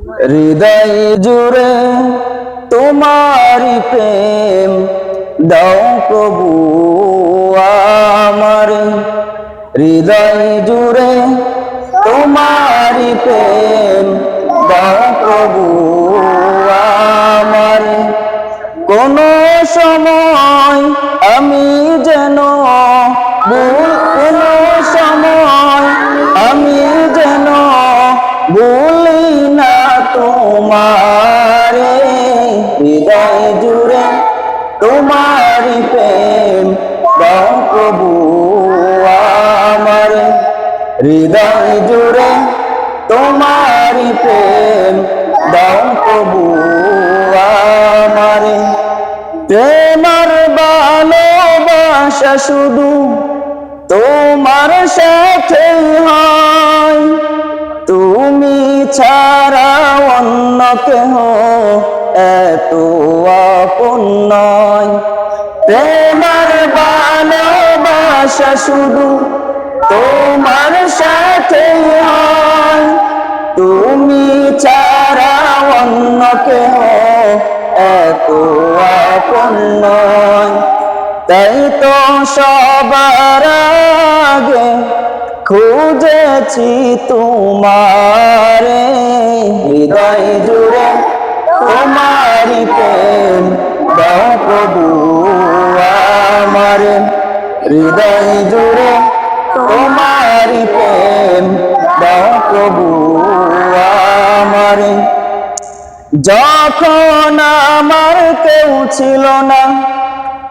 হৃদয় জুড়ে তোমারি প্রেম দাও প্রভু আমারে। হৃদয় জুড়ে তোমারি প্রেম দাও প্রভু আমারে। কোন সময় আমি যেন কোন সময় আমি যেন ভুলি না তোমারে। হৃদয় জুড়ে তোমারি প্রেম দাও প্রভু আমারে। হৃদয় জুড়ে তোমারি প্রেম দাও প্রভু আমারে। প্রেমার ভালোবাসা শুধু তোমার সাথে হয়, তুমি ছাড়া অন্য কেহ এত আপন নয়। প্রেমার ভালোবাসা শুধু তোমার সাথে হয়, তুমি ছাড়া অন্য কেহ এত আপন নয়। তাই তো সবার আগে খুঁজেছি তোমারে। হৃদয় জুড়ে তোমারি প্রেম দাও প্রভু আমারে। হৃদয় জুড়ে তোমারি প্রেম দাও প্রভু আমারে। যখন আমার কেউ ছিল না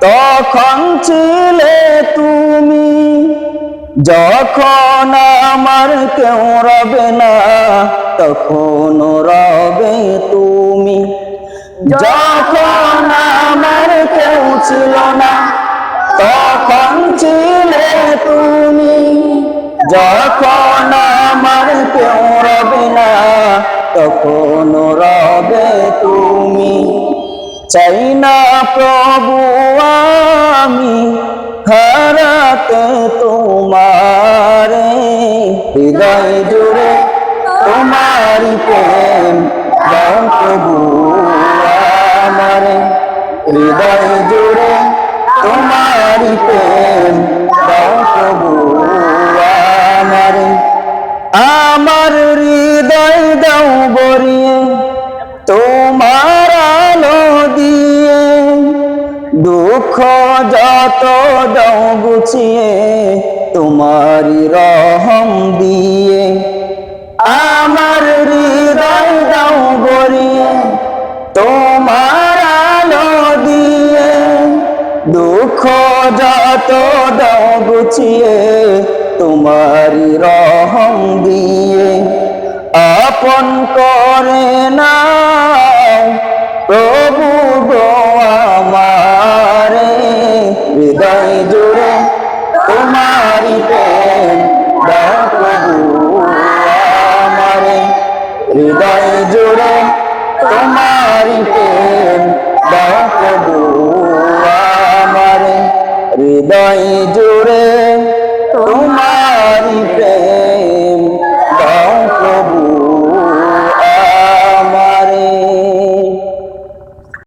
তখন ছিলে তুমি, যখন আমার কেউ রবে না তখন রবে তুমি। যখন আমার কেউ ছিল না তখন ছিলে তুমি, যখন আমার কেউ রবে না তখন রবে তুমি। চাই না প্রভু আমি হারাতে তোমারে। হৃদয় জুড়ে তোমারি প্রেম দাও প্রভু আমারে। হৃদয় জুড়ে তোমারি প্রেম দাও প্রভু আমারে। আমার হৃদয় দাও ভরিয়ে তোমার আলো দিয়ে, দুঃখ যত দাও গুছিয়ে তোমারি রহম দিয়ে। আমার হৃদয় দাও ভরিয়ে তোমার আলো দিয়ে, দুঃখ যত দাও গুছিয়ে তোমারি রহম দিয়ে। আপন করে নাও প্রভু গো আমারে। হৃদয় জুড়ে তোমারি প্রেম দাও প্রভু আমারে। হৃদয় জুড়ে তোমারি প্রেম দাও প্রভু আমারে। হৃদয় জুড়ে